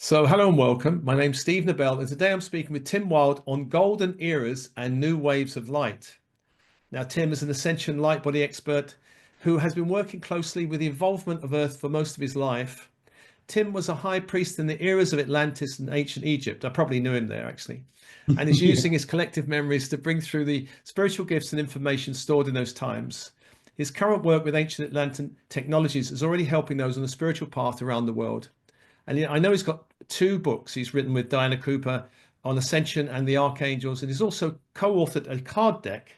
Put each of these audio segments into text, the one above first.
So, hello and welcome. My name's Steve Nobel, and today I'm speaking with Tim Wild on golden eras and new waves of light. Now, Tim is an Ascension Lightbody expert who has been working closely with the evolvement of Earth for most of his life. Tim was a high priest in the eras of Atlantis and Ancient Egypt. I probably knew him there, actually. And is Yeah. using his collective memories to bring through the spiritual gifts and information stored in those times. His current work with ancient Atlantean technologies is already helping those on the spiritual path around the world. And I know he's got two books he's written with Diana Cooper on Ascension and the Archangels, and he's also co-authored a card deck.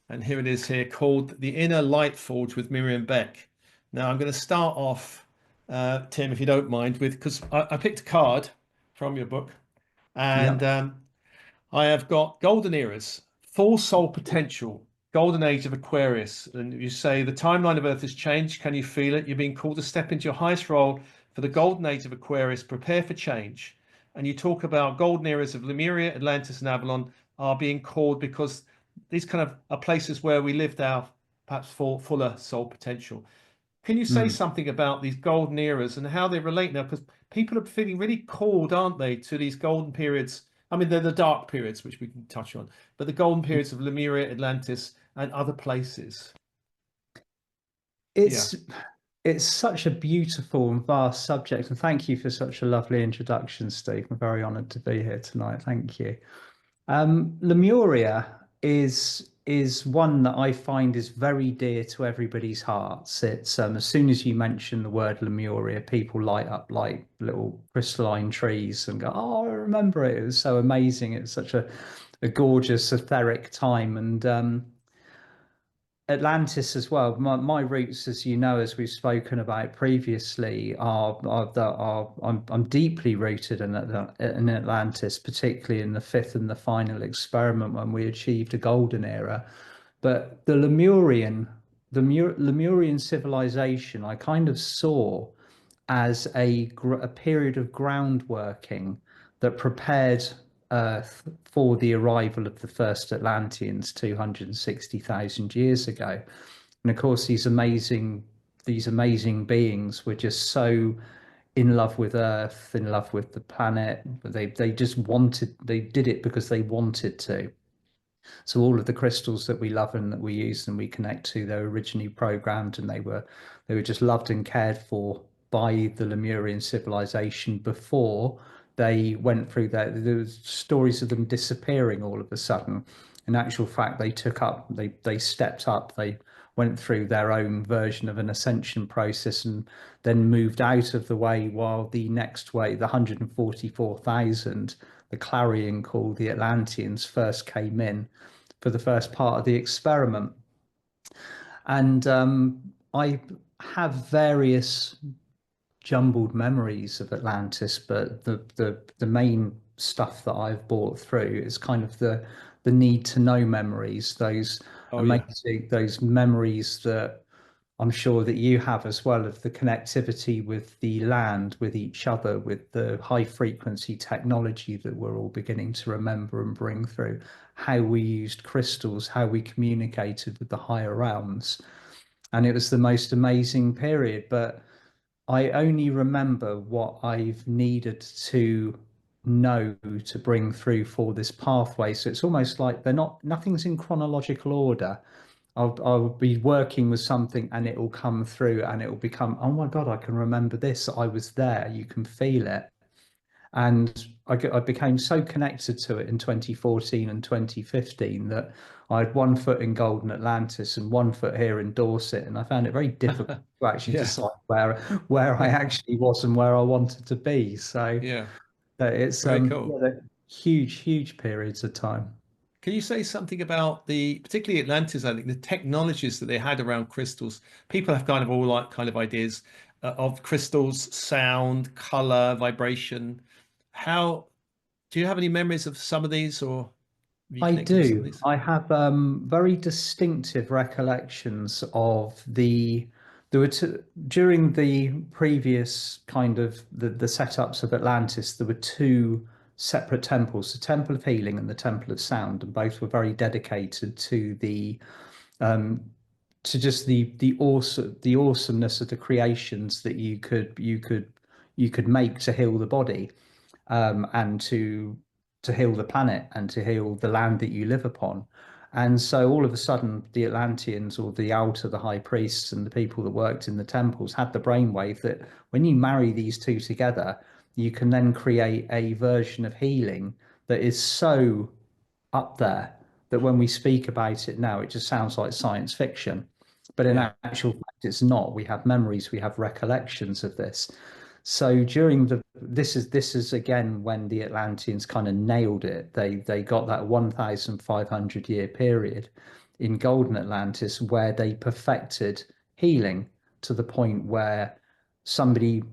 And here it is here called The Inner Light Forge with Miriam Beck. Now I'm going to start off, Tim, if you don't mind, with because I picked a card from your book, and Yep. I have got Golden Eras, Full Soul Potential, Golden Age of Aquarius. And you say the timeline of Earth has changed. Can you feel it? You're being called to step into your highest role for the Golden Age of Aquarius. Prepare for change. And you talk about golden eras of Lemuria, Atlantis, and Avalon are being called because these kind of are places where we lived our perhaps fuller soul potential. Can you say Mm. something about these golden eras and how they relate now? Because people are feeling really called, aren't they, to these golden periods? I mean, they're the dark periods, which we can touch on, but the golden periods of Lemuria, Atlantis, and other places. Yeah. It's it's such a beautiful and vast subject, and thank you for such a lovely introduction, Steve. I'm very honoured to be here tonight. Thank you. Lemuria is one that I find is very dear to everybody's hearts. It's as soon as you mention the word Lemuria, people light up like little crystalline trees and go, "Oh, I remember it. It was so amazing. It was such a gorgeous, etheric time." And Atlantis as well. My roots, as you know, as we've spoken about previously, I'm deeply rooted in Atlantis, particularly in the fifth and the final experiment when we achieved a golden era. But Lemurian civilization, I kind of saw as a period of groundworking that prepared Earth for the arrival of the first Atlanteans 260,000 years ago. And of course, these amazing beings were just so in love with Earth, in love with the planet. They did it because they wanted to. So all of the crystals that we love and that we use and we connect to, they were originally programmed and they were just loved and cared for by the Lemurian civilization before they went through that. There was stories of them disappearing all of a sudden. In actual fact, they stepped up, they went through their own version of an ascension process and then moved out of the way while the next wave, the 144,000, the clarion call, the Atlanteans, first came in for the first part of the experiment. And I have various jumbled memories of Atlantis, but the main stuff that I've brought through is kind of the need to know memories, those Oh, yeah. amazing, those memories that I'm sure that you have as well of the connectivity with the land, with each other, with the high frequency technology that we're all beginning to remember and bring through, how we used crystals, how we communicated with the higher realms. And it was the most amazing period. But I only remember what I've needed to know to bring through for this pathway. So it's almost like nothing's in chronological order. I'll be working with something and it will come through and it will become, oh my God, I can remember this. I was there. You can feel it. And I became so connected to it in 2014 and 2015 that I had one foot in Golden Atlantis and one foot here in Dorset. And I found it very difficult to actually Yeah. decide where I actually was and where I wanted to be. So Yeah. it's Very cool. yeah, they're huge periods of time. Can you say something about particularly Atlantis, I think, the technologies that they had around crystals? People have kind of all like kind of ideas of crystals, sound, color, vibration. How do you have any memories of some of these, or have you I connected with some of do. these? I have very distinctive recollections of there were during the previous kind of the setups of Atlantis, there were two separate temples, the Temple of Healing and the Temple of Sound, and both were very dedicated um, to just the awesomeness of the creations that you could you could make to heal the body, and to heal the planet and to heal the land that you live upon. And so all of a sudden, the Atlanteans, or the Altar, the high priests, and the people that worked in the temples had the brainwave that when you marry these two together, you can then create a version of healing that is so up there that when we speak about it now, it just sounds like science fiction. But in Yeah. actual fact, it's not. We have memories, we have recollections of this. So during this is again when the Atlanteans kind of nailed it. They got that 1,500 year period in Golden Atlantis where they perfected healing to the point where somebody,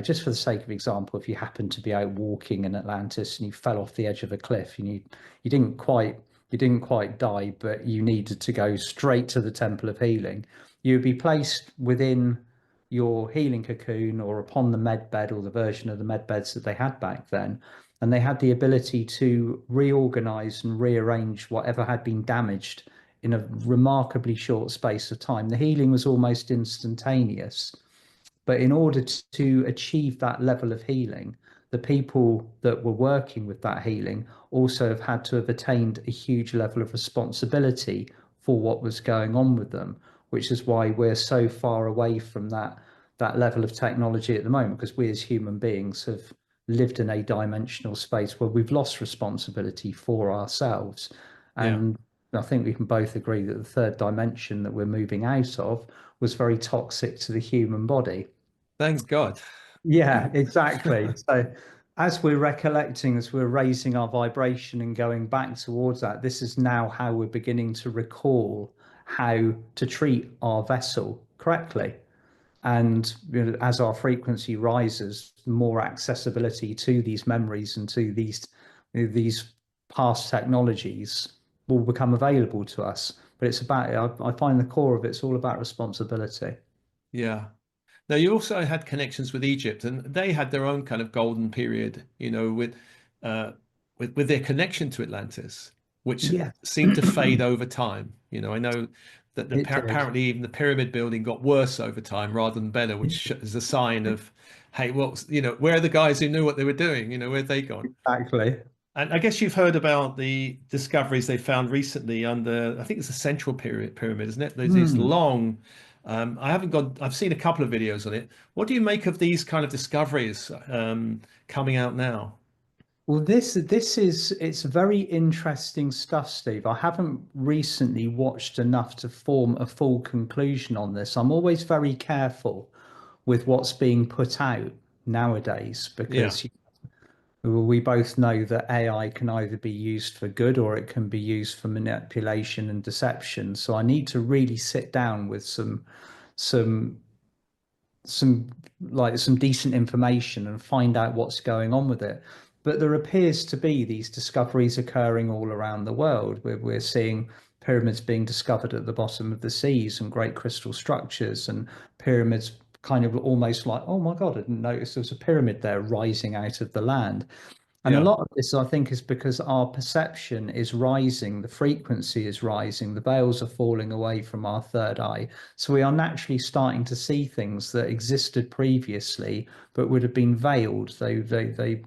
just for the sake of example, if you happen to be out walking in Atlantis and you fell off the edge of a cliff and you didn't quite die, but you needed to go straight to the Temple of Healing, you would be placed within your healing cocoon or upon the med bed, or the version of the med beds that they had back then. And they had the ability to reorganize and rearrange whatever had been damaged in a remarkably short space of time. The healing was almost instantaneous. But in order to achieve that level of healing, the people that were working with that healing also have had to have attained a huge level of responsibility for what was going on with them, which is why we're so far away from that level of technology at the moment, because we as human beings have lived in a dimensional space where we've lost responsibility for ourselves. Yeah. And I think we can both agree that the third dimension that we're moving out of was very toxic to the human body. Thank God. Yeah, exactly. So as we're recollecting, as we're raising our vibration and going back towards that, this is now how we're beginning to recall how to treat our vessel correctly. And as our frequency rises, more accessibility to these memories and to these past technologies will become available to us. But it's about, I find the core of it's all about responsibility. Yeah. Now, you also had connections with Egypt, and they had their own kind of golden period, uh, with their connection to Atlantis, which Yeah, seemed to fade over time. I know that it did. apparently even the pyramid building got worse over time rather than better, which is a sign of, hey, well, where are the guys who knew what they were doing? Where'd they gone? Exactly. And I guess you've heard about the discoveries they found recently under, I think it's the Central Pyramid, isn't it? There's these Hmm. long, I haven't got, I've seen a couple of videos on it. What do you make of these kind of discoveries coming out now? Well, it's very interesting stuff, Steve. I haven't recently watched enough to form a full conclusion on this. I'm always very careful with what's being put out nowadays Yeah, because we both know that AI can either be used for good or it can be used for manipulation and deception. So I need to really sit down with some some some decent information and find out what's going on with it. But there appears to be these discoveries occurring all around the world. We're seeing pyramids being discovered at the bottom of the seas and great crystal structures and pyramids kind of almost like, oh my God, I didn't notice there was a pyramid there rising out of the land. And a yeah, lot of this, I think, is because our perception is rising, the frequency is rising, the veils are falling away from our third eye. So we are naturally starting to see things that existed previously, but would have been veiled. They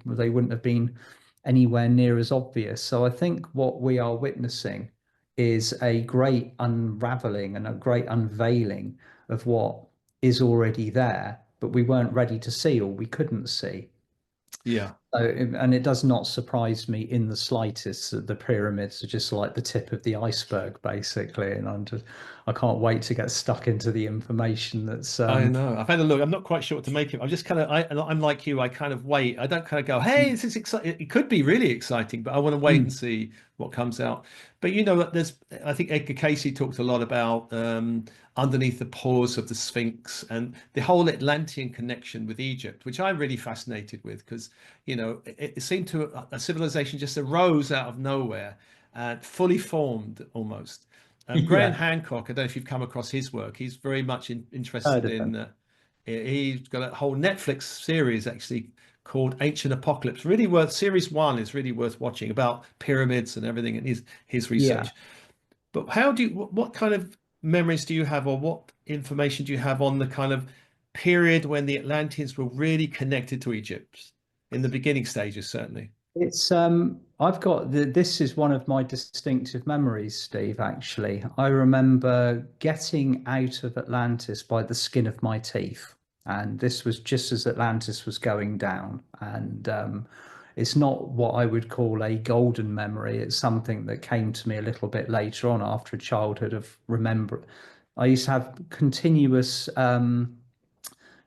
wouldn't have been anywhere near as obvious. So I think what we are witnessing is a great unraveling and a great unveiling of what is already there, but we weren't ready to see or we couldn't see. yeah. So, and it does not surprise me in the slightest that the pyramids are just like the tip of the iceberg, basically. And I can't wait to get stuck into the information that's I know. I've had a look. I'm not quite sure what to make of it. I'm just kind of, I'm like you. I kind of wait. I don't kind of go, hey, this is exciting. It could be really exciting, but I want to wait and Mm. see what comes out. But I think Edgar Casey talked a lot about underneath the pores of the Sphinx and the whole Atlantean connection with Egypt, which I'm really fascinated with because, it seemed to a civilization just arose out of nowhere and fully formed almost. Graham Yeah, Hancock, I don't know if you've come across his work. He's very much heard interested of in. them. He's got a whole Netflix series actually called Ancient Apocalypse. Really worth. Series one is really worth watching about pyramids and everything and his Yeah. research. But how do you? What kind of memories do you have, or what information do you have on the kind of period when the Atlanteans were really connected to Egypt in the beginning stages, certainly. It's I've got this is one of my distinctive memories, Steve, actually. I remember getting out of Atlantis by the skin of my teeth. And this was just as Atlantis was going down. And it's not what I would call a golden memory. It's something that came to me a little bit later on after a childhood of remember. I used to have continuous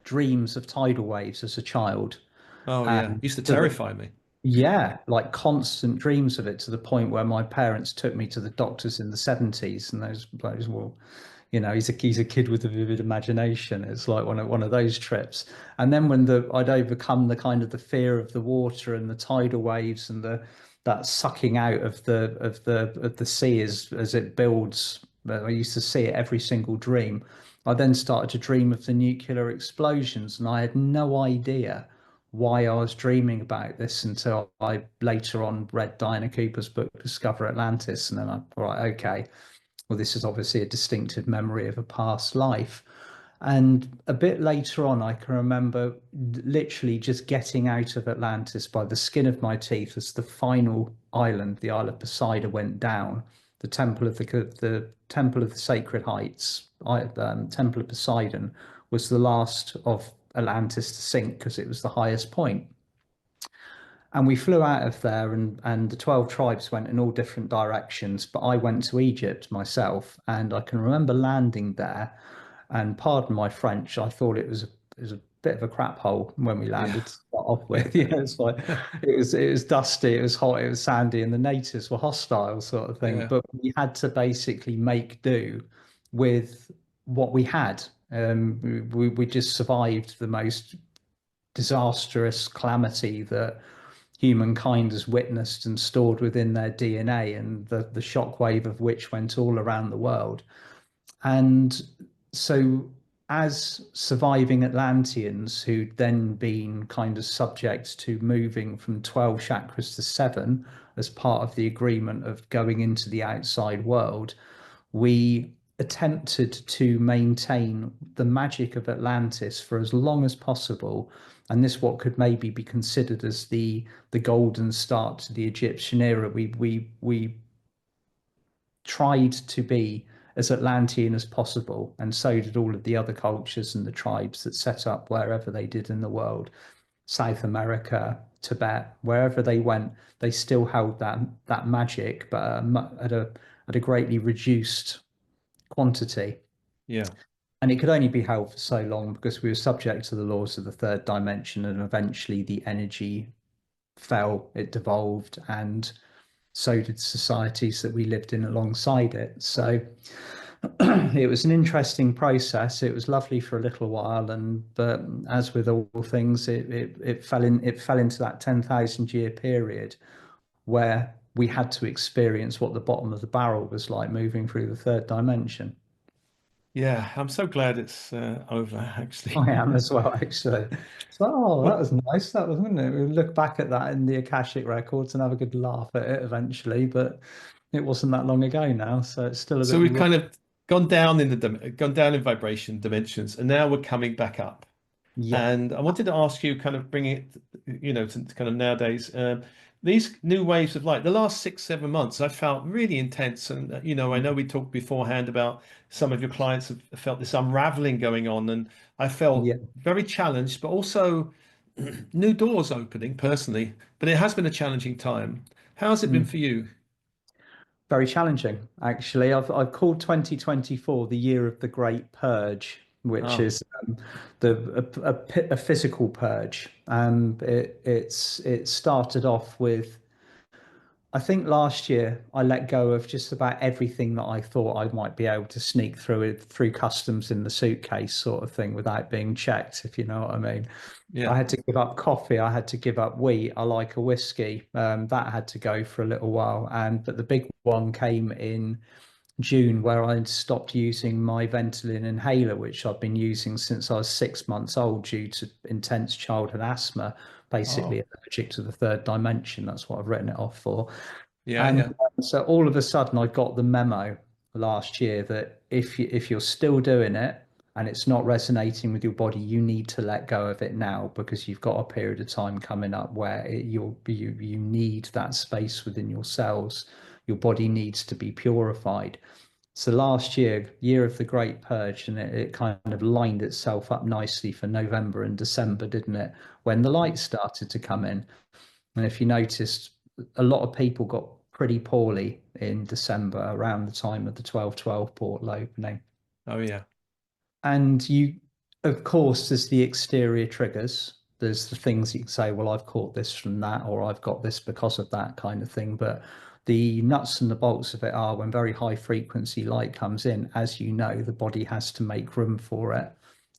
dreams of tidal waves as a child. Oh yeah, And used to to the terrify me. yeah, like constant dreams of it to the point where my parents took me to the doctors in the 70s, and those well, he's a kid with a vivid imagination. It's like one of those trips. And then when I'd overcome the kind of the fear of the water and the tidal waves and the that sucking out of the sea as it builds. I used to see it every single dream. I then started to dream of the nuclear explosions, and I had no idea why I was dreaming about this until I later on read Diana Cooper's book, Discover Atlantis. And then right, okay, well, this is obviously a distinctive memory of a past life. And a bit later on, I can remember literally just getting out of Atlantis by the skin of my teeth as the final island, the Isle of Poseidon, went down. The Temple of the Sacred Heights, Temple of Poseidon, was the last of Atlantis to sink because it was the highest point. And we flew out of there, and the 12 tribes went in all different directions. But I went to Egypt myself, and I can remember landing there. And pardon my French, I thought it was a bit of a crap hole when we Yeah. landed to start off with. It's like it was dusty, it was hot, it was sandy, and the natives were hostile, sort of thing. Yeah. But we had to basically make do with what we had. We just survived the most disastrous calamity that humankind has witnessed and stored within their DNA, and the shockwave of which went all around the world. And so, as surviving Atlanteans who'd then been kind of subject to moving from 12 chakras to seven as part of the agreement of going into the outside world, we attempted to maintain the magic of Atlantis for as long as possible. And this what could maybe be considered as the golden start to the Egyptian era. We tried to be as Atlantean as possible, and so did all of the other cultures and the tribes that set up wherever they did in the world. South America, Tibet, wherever they went, they still held that magic, but at a greatly reduced quantity. Yeah. And it could only be held for so long because we were subject to the laws of the third dimension, and eventually the energy fell, it devolved, and so did societies that we lived in alongside it. So it was an interesting process. It was lovely for a little while, but as with all things, it fell into that 10,000 year period where we had to experience what the bottom of the barrel was like moving through the third dimension. Yeah. I'm so glad it's over, I actually. am as well, actually. So, oh, that Well, was nice. That was, wasn't it? We look back at that in the Akashic records and have a good laugh at it eventually, but it wasn't that long ago now, so it's still a so bit we've raw. kind of gone down in gone down in vibration dimensions, and now we're coming back up. Yeah, And I wanted to ask you, kind of bringing it, to kind of nowadays, these new waves of light, the last 6, 7 months, I felt really intense. And, I know we talked beforehand about some of your clients have felt this unraveling going on. And I felt yeah. very challenged, but also new doors opening personally. But it has been a challenging time. How's it been Mm. for you? Very challenging, actually. I've called 2024 the year of the Great Purge, which Oh, is a physical purge. It started off with, I think last year I let go of just about everything that I thought I might be able to sneak through customs in the suitcase, sort of thing, without being checked, if you know what I mean. I yeah. had to give up coffee. I had to give up wheat. I like a whiskey. That had to go for a little while. But the big one came in June, where I stopped using my Ventolin inhaler, which I've been using since I was 6 months old due to intense childhood asthma, basically Oh, allergic to the third dimension. That's what I've written it off for. yeah, And yeah. so all of a sudden, I got the memo last year that if you're still doing it, and it's not resonating with your body, you need to let go of it now, because you've got a period of time coming up where you need that space within your cells. Your body needs to be purified. So last year, year of the Great Purge, and it kind of lined itself up nicely for November and December, didn't it? When the light started to come in. And if you noticed, a lot of people got pretty poorly in December around the time of the 12/12 portal opening. Oh yeah. And you, of course, there's the exterior triggers. There's the things you can say, well, I've caught this from that, or I've got this because of that kind of thing. But the nuts and the bolts of it are, when very high frequency light comes in, as you know, the body has to make room for it.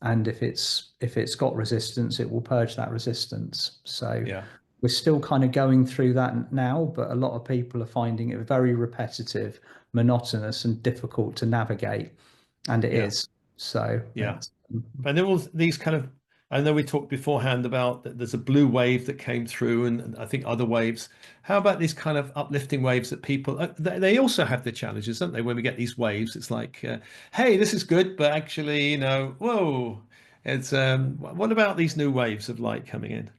And if it's got resistance, it will purge that resistance. So Yeah. we're still kind of going through that now, but a lot of people are finding it very repetitive, monotonous, and difficult to navigate. And it Yeah. is. So Yeah. And there was these kind of, I know we talked beforehand about that there's a blue wave that came through, and I think other waves. How about these kind of uplifting waves that people, they also have their challenges, don't they? When we get these waves, it's like, hey, this is good, but actually, whoa, it's, what about these new waves of light coming in?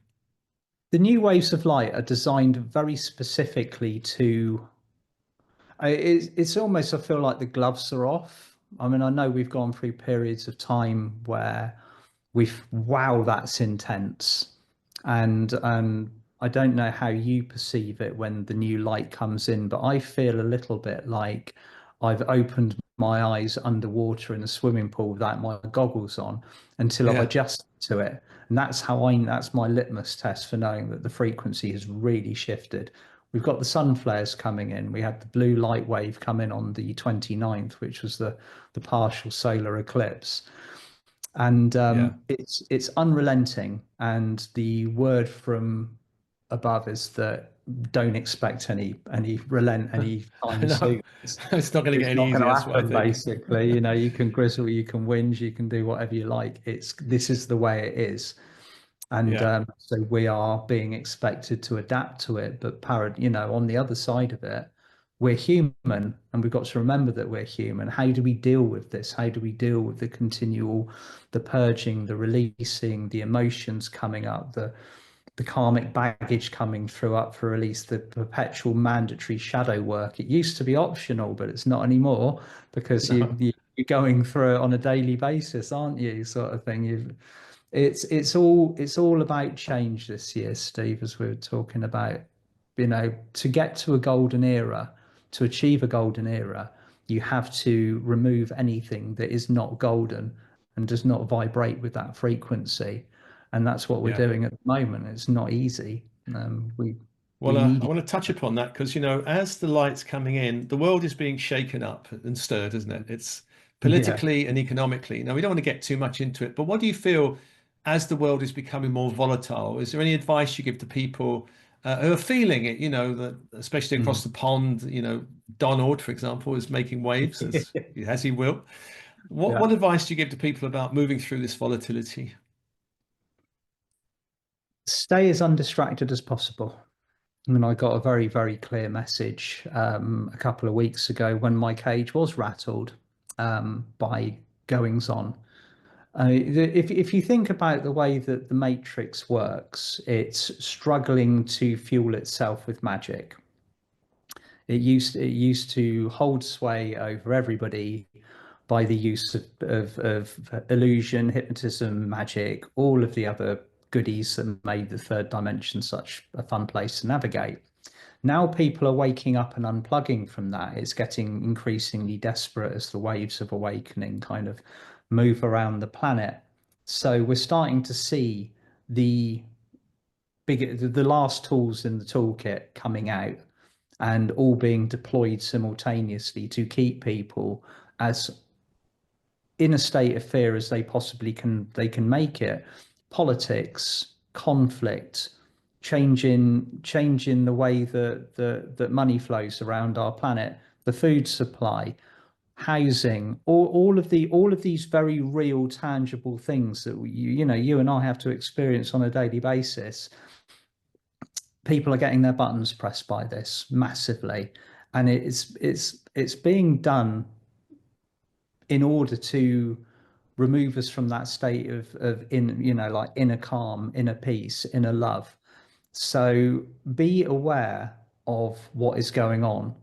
the new waves of light are designed very specifically to, it's almost, I feel like the gloves are off. I mean, I know we've gone through periods of time where wow, that's intense. And I don't know how you perceive it when the new light comes in, but I feel a little bit like I've opened my eyes underwater in a swimming pool without my goggles on until I've Yeah. adjusted to it. And that's my litmus test for knowing that the frequency has really shifted. We've got the sun flares coming in. We had the blue light wave come in on the 29th, which was the partial solar eclipse. And Yeah. it's unrelenting. And the word from above is that don't expect any relent anytime No, soon. it's not going to get It's any not going easier. to That's what I happen, think. basically. You can grizzle, you can whinge, you can do whatever you like. This is the way it is. And Yeah. so we are being expected to adapt to it. But on the other side of it, we're human, and we've got to remember that we're human. How do we deal with this? How do we deal with the purging, the releasing, the emotions coming up, the karmic baggage coming through up for release, the perpetual mandatory shadow work? It used to be optional, but it's not anymore, because No. you're going through it on a daily basis, aren't you? Sort of thing. It's all about change this year, Steve, as we were talking about. To get to a golden era, to achieve a golden era, you have to remove anything that is not golden and does not vibrate with that frequency. And that's what we're Yeah. doing at the moment. It's not easy. We Well, I need want to touch upon that because, as the light's coming in, the world is being shaken up and stirred, isn't it? It's yeah. politically and economically. Now, we don't want to get too much into it, but what do you feel as the world is becoming more volatile? Is there any advice you give to people who are feeling it, that especially across Mm. the pond, Donald, for example, is making waves as he will. What Yeah. advice do you give to people about moving through this volatility? Stay as undistracted as possible. I mean, I got a very, very clear message a couple of weeks ago when my cage was rattled by goings on. If you think about the way that the Matrix works, it's struggling to fuel itself with magic. It used to hold sway over everybody by the use of illusion, hypnotism, magic, all of the other goodies that made the third dimension such a fun place to navigate. Now people are waking up and unplugging from that. It's getting increasingly desperate as the waves of awakening kind of move around the planet. So we're starting to see the the last tools in the toolkit coming out and all being deployed simultaneously to keep people as in a state of fear as they can make it. Politics, conflict, changing the way that money flows around our planet, the food supply, housing, all of these very real, tangible things that you and I have to experience on a daily basis. People are getting their buttons pressed by this massively, and it's being done in order to remove us from that state of like inner calm, inner peace, inner love. So be aware of what is going on,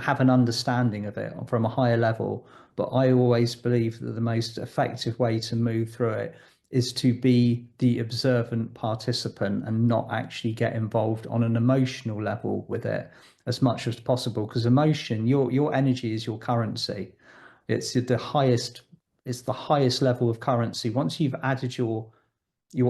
have an understanding of it from a higher level. But I always believe that the most effective way to move through it is to be the observant participant and not actually get involved on an emotional level with it as much as possible. Because emotion, your energy is your currency. It's the highest level of currency. Once you've added your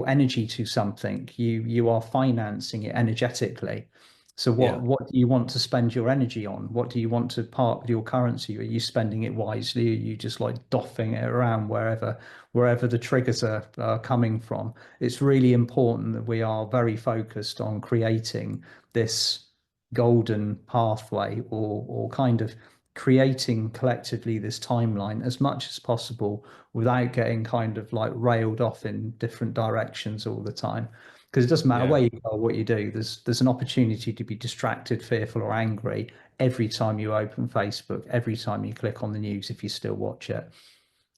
energy to something, you are financing it energetically. So Yeah. what do you want to spend your energy on? What do you want to part with your currency? Are you spending it wisely? Are you just like doffing it around wherever the triggers are coming from? It's really important that we are very focused on creating this golden pathway, or kind of creating collectively this timeline as much as possible without getting kind of like railed off in different directions all the time. Because it doesn't matter Yeah. where you go or what you do, there's an opportunity to be distracted, fearful, or angry every time you open Facebook, every time you click on the news, if you still watch it.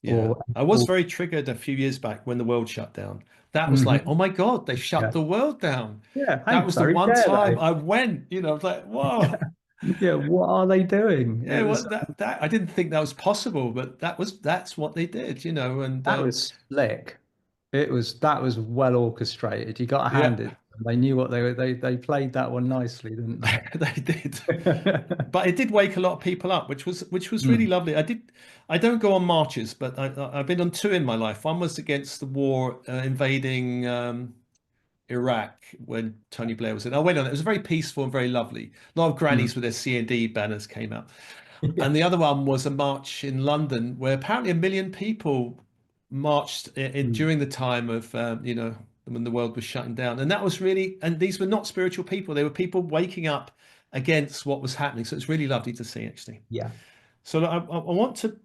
Yeah. Or, I was or very triggered a few years back when the world shut down. That was like, Mhm. oh my God, they shut Yeah. the world down. Yeah, how That was the very one dare time they? I went, I was like, whoa. Yeah, what are they doing? Yeah, It well, was that I didn't think that was possible, but that's what they did, and that was slick. That was well orchestrated. You got to yeah, hand it. They knew what they played that one nicely, didn't they? they did. But it did wake a lot of people up, which was really Mm, lovely. I don't go on marches, but I've been on two in my life. One was against the war invading Iraq when Tony Blair was in. I went on it. It was very peaceful and very lovely. A lot of mm. grannies with their C&D banners came out. Yeah. And the other one was a march in London where apparently 1 million people marched Mm, during the time of, when the world was shutting down. And that was really, and these were not spiritual people. They were people waking up against what was happening. So it's really lovely to see, actually. yeah. So I want to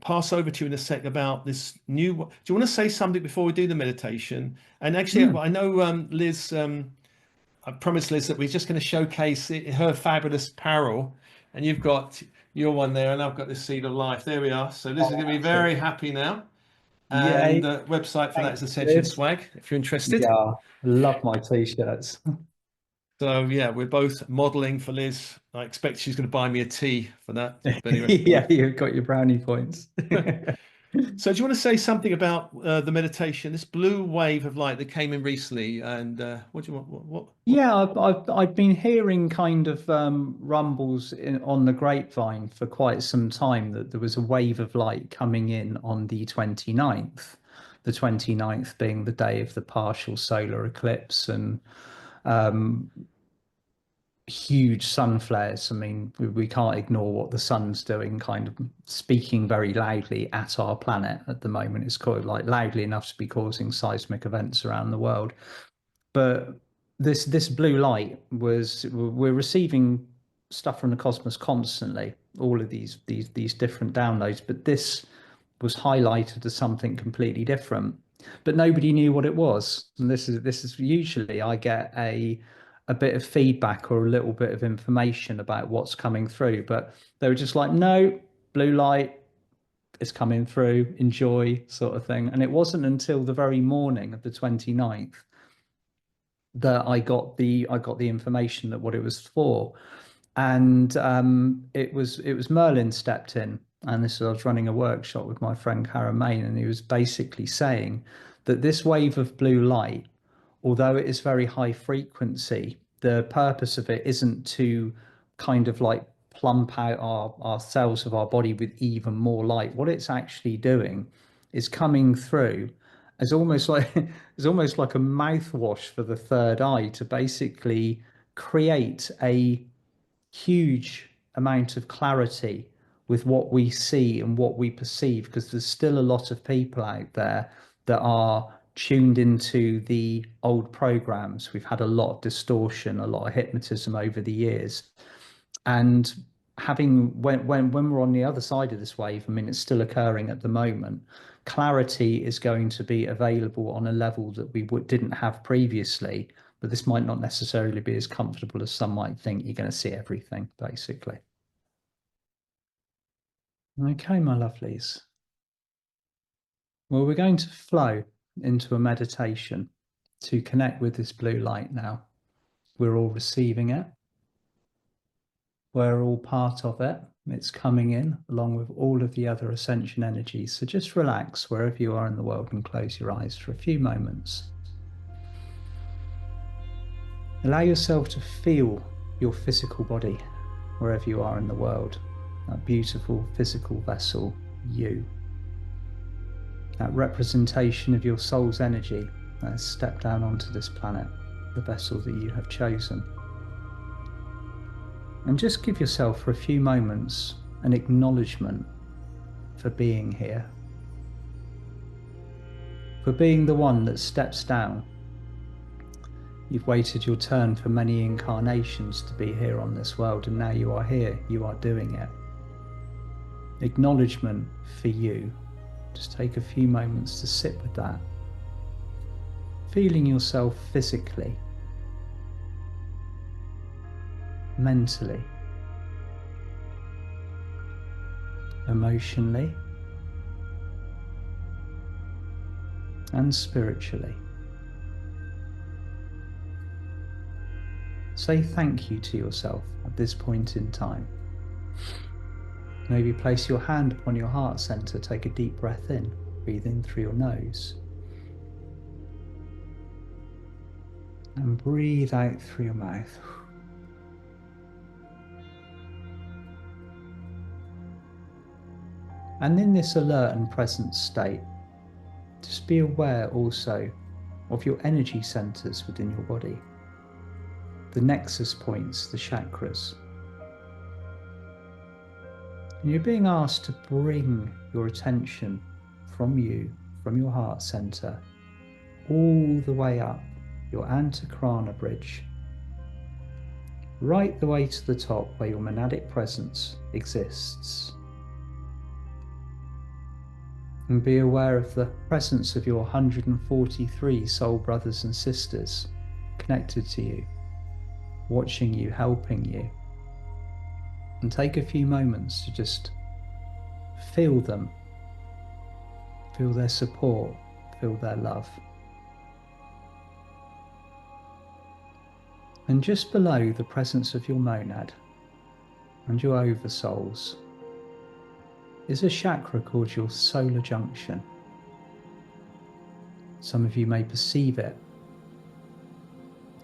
pass over to you in a sec about this new. Do you want to say something before we do the meditation? And actually, Mm, I know Liz. I promised Liz that we're just going to showcase her fabulous apparel, and you've got your one there, and I've got this Seed of Life. There we are. So Liz is oh, going to be that's it. very happy now. And Yay. the website for that is Thanks, Ascension Liz. Swag, if you're interested. Yeah, love my t-shirts. So yeah, we're both modeling for Liz. I expect she's going to buy me a tea for that. But anyway. Yeah, you've got your brownie points. So do you want to say something about the meditation, this blue wave of light that came in recently, and what do you want? What? Yeah, I've been hearing kind of rumbles on the grapevine for quite some time that there was a wave of light coming in on the 29th. The 29th being the day of the partial solar eclipse, and um, huge sun flares. I mean, we can't ignore what the sun's doing, kind of speaking very loudly at our planet at the moment. It's quite like loudly enough to be causing seismic events around the world. But this blue light we're receiving stuff from the cosmos constantly, all of these different downloads, but this was highlighted as something completely different, but nobody knew what it was. And this is usually I get a bit of feedback or a little bit of information about what's coming through, but they were just like, no, blue light is coming through, enjoy, sort of thing. And it wasn't until the very morning of the 29th that I got the information that what it was for. And it was Merlin stepped in, and this was, I was running a workshop with my friend Karen Main, and he was basically saying that this wave of blue light, although it is very high frequency, the purpose of it isn't to kind of like plump out our cells of our body with even more light. What it's actually doing is coming through as almost like it's almost like a mouthwash for the third eye to basically create a huge amount of clarity with what we see and what we perceive, because there's still a lot of people out there that are tuned into the old programs. We've had a lot of distortion, a lot of hypnotism over the years. And having when we're on the other side of this wave, I mean, it's still occurring at the moment. Clarity is going to be available on a level that we didn't have previously, but this might not necessarily be as comfortable as some might think. You're going to see everything, basically. Okay, my lovelies. Well, we're going to flow into a meditation to connect with this blue light now. We're all receiving it. We're all part of it. It's coming in along with all of the other ascension energies. So just relax wherever you are in the world and close your eyes for a few moments. Allow yourself to feel your physical body wherever you are in the world. That beautiful physical vessel, you. That representation of your soul's energy that has stepped down onto this planet, the vessel that you have chosen. And just give yourself for a few moments an acknowledgement for being here, for being the one that steps down. You've waited your turn for many incarnations to be here on this world, and now you are here, you are doing it. Acknowledgement for you. Just take a few moments to sit with that, feeling yourself physically, mentally, emotionally, and spiritually. Say thank you to yourself at this point in time. Maybe place your hand upon your heart center, take a deep breath in, breathe in through your nose, and breathe out through your mouth. And in this alert and present state, just be aware also of your energy centers within your body, the nexus points, the chakras. And you're being asked to bring your attention from you, from your heart center, all the way up your antakrana bridge, right the way to the top where your monadic presence exists. And be aware of the presence of your 143 soul brothers and sisters connected to you, watching you, helping you. And take a few moments to just feel them, feel their support, feel their love. And just below the presence of your monad and your oversouls is a chakra called your solar junction. Some of you may perceive it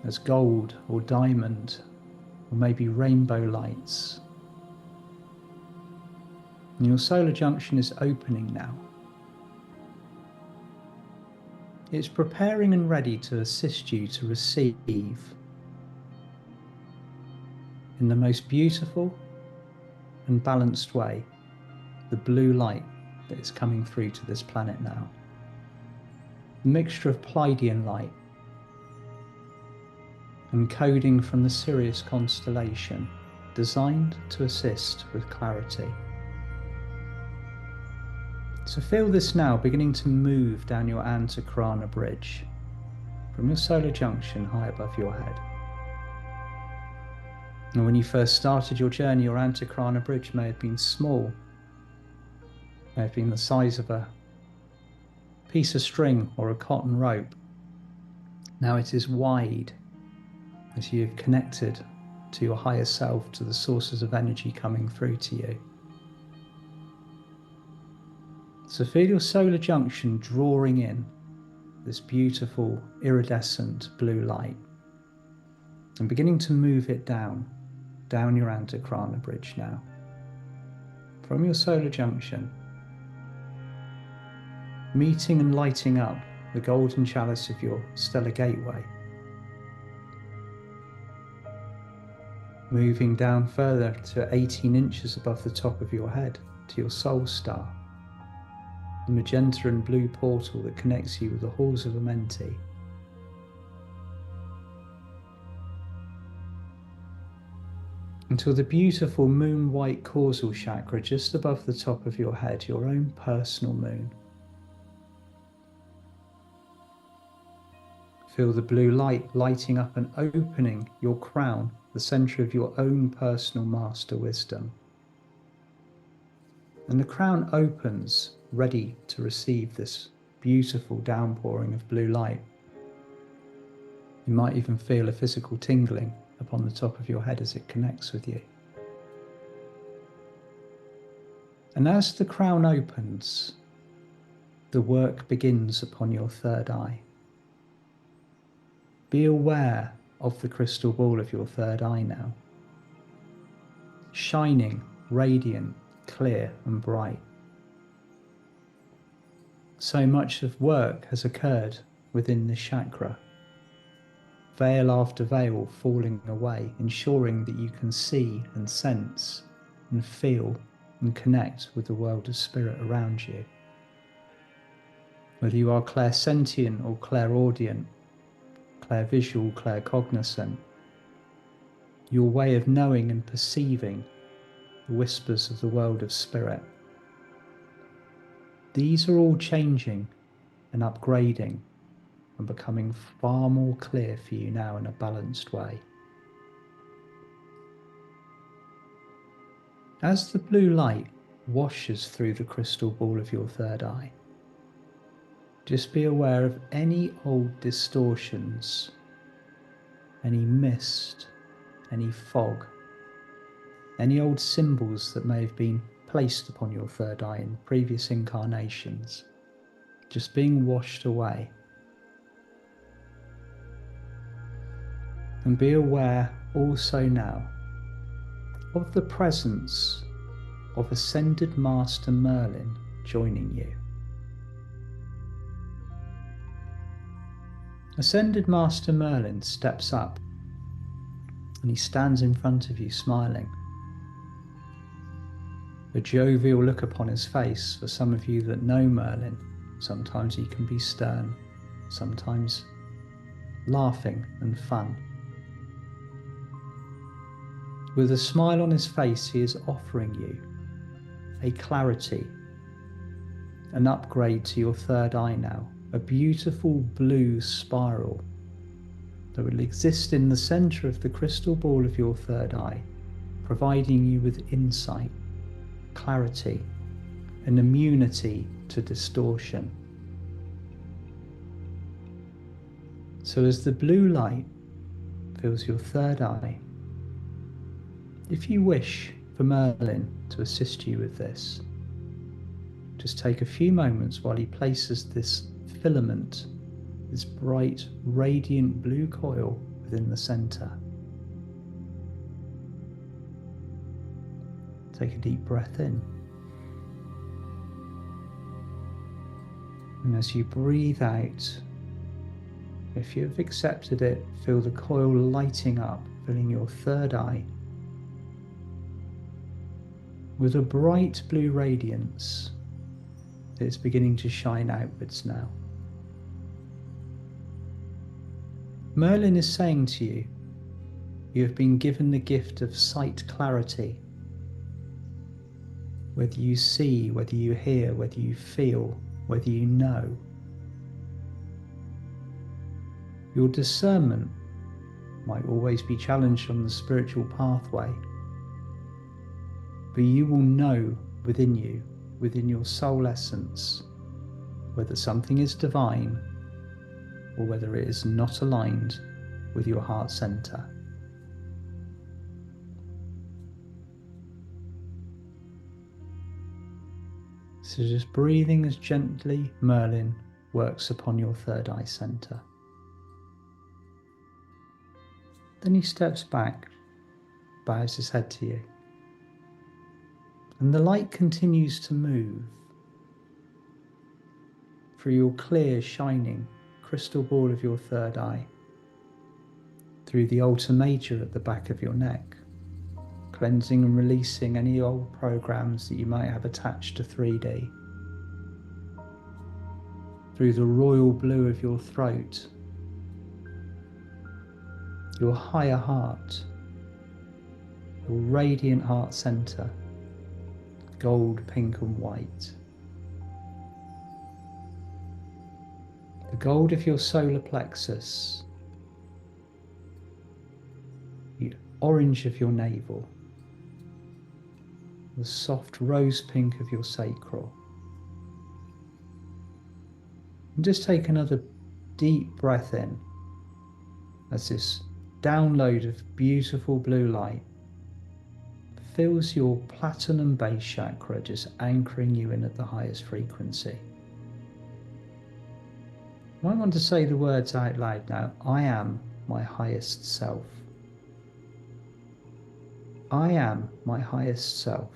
as gold or diamond, or maybe rainbow lights. And your solar junction is opening now. It's preparing and ready to assist you to receive in the most beautiful and balanced way the blue light that is coming through to this planet now. A mixture of Pleiadian light and coding from the Sirius constellation, designed to assist with clarity. So feel this now beginning to move down your antakrana bridge from your solar junction high above your head. And when you first started your journey, your antakrana bridge may have been small, may have been the size of a piece of string or a cotton rope. Now it is wide as you have connected to your higher self, to the sources of energy coming through to you. So feel your solar junction drawing in this beautiful iridescent blue light and beginning to move it down your antakrana bridge now. From your solar junction, meeting and lighting up the golden chalice of your stellar gateway. Moving down further to 18 inches above the top of your head to your soul star, the magenta and blue portal that connects you with the halls of Amenti. Until the beautiful moon white causal chakra just above the top of your head, your own personal moon. Feel the blue light lighting up and opening your crown, the center of your own personal master wisdom. And the crown opens, ready to receive this beautiful downpouring of blue light. You might even feel a physical tingling upon the top of your head as it connects with you. And as the crown opens, the work begins upon your third eye. Be aware of the crystal ball of your third eye now, shining, radiant, clear and bright. So much of work has occurred within this chakra, veil after veil falling away, ensuring that you can see and sense and feel and connect with the world of spirit around you. Whether you are clairsentient or clairaudient, clairvisual, claircognizant, your way of knowing and perceiving the whispers of the world of spirit, these are all changing and upgrading and becoming far more clear for you now in a balanced way. As the blue light washes through the crystal ball of your third eye, just be aware of any old distortions, any mist, any fog, any old symbols that may have been placed upon your third eye in previous incarnations, just being washed away. And be aware also now of the presence of Ascended Master Merlin joining you. Ascended Master Merlin steps up and he stands in front of you smiling. A jovial look upon his face. For some of you that know Merlin, sometimes he can be stern, sometimes laughing and fun. With a smile on his face, he is offering you a clarity, an upgrade to your third eye now, a beautiful blue spiral that will exist in the center of the crystal ball of your third eye, providing you with insight, clarity, and immunity to distortion. So as the blue light fills your third eye, if you wish for Merlin to assist you with this, just take a few moments while he places this filament, this bright, radiant blue coil within the center. Take a deep breath in. And as you breathe out, if you've accepted it, feel the coil lighting up, filling your third eye with a bright blue radiance that is beginning to shine outwards now. Merlin is saying to you, you have been given the gift of sight clarity. Whether you see, whether you hear, whether you feel, whether you know. Your discernment might always be challenged on the spiritual pathway, but you will know within you, within your soul essence, whether something is divine or whether it is not aligned with your heart center. So just breathing as gently Merlin works upon your third eye center. Then he steps back, bows his head to you, and the light continues to move through your clear, shining crystal ball of your third eye, through the altar major at the back of your neck, cleansing and releasing any old programs that you might have attached to 3D, through the royal blue of your throat, your higher heart, your radiant heart center, gold, pink and white, the gold of your solar plexus, the orange of your navel, the soft rose pink of your sacral, And just take another deep breath in as this download of beautiful blue light fills your platinum base chakra, just anchoring you in at the highest frequency. I want to say the words out loud now. I am my highest self. I am my highest self.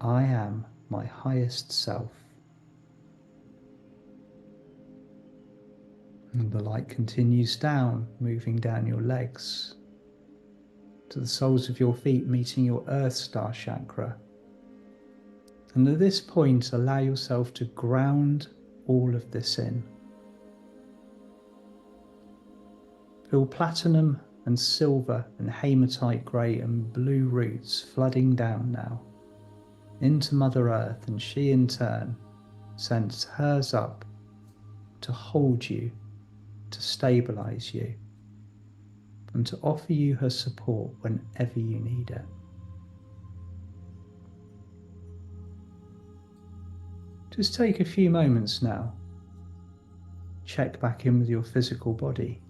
I am my highest self. And the light continues down, moving down your legs to the soles of your feet, meeting your Earth Star chakra. And at this point, allow yourself to ground all of this in. Feel platinum and silver and hematite grey and blue roots flooding down now into Mother Earth, and she in turn sends hers up to hold you, to stabilize you, and to offer you her support whenever you need it. Just take a few moments now. Check back in with your physical body.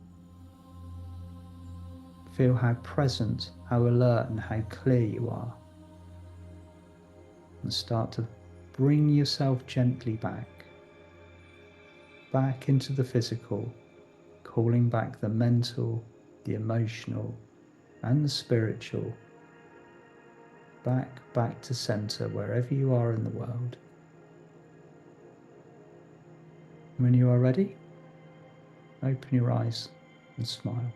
Feel how present, how alert, and how clear you are. And start to bring yourself gently back into the physical, calling back the mental, the emotional, and the spiritual, back to center wherever you are in the world. When you are ready, open your eyes and smile.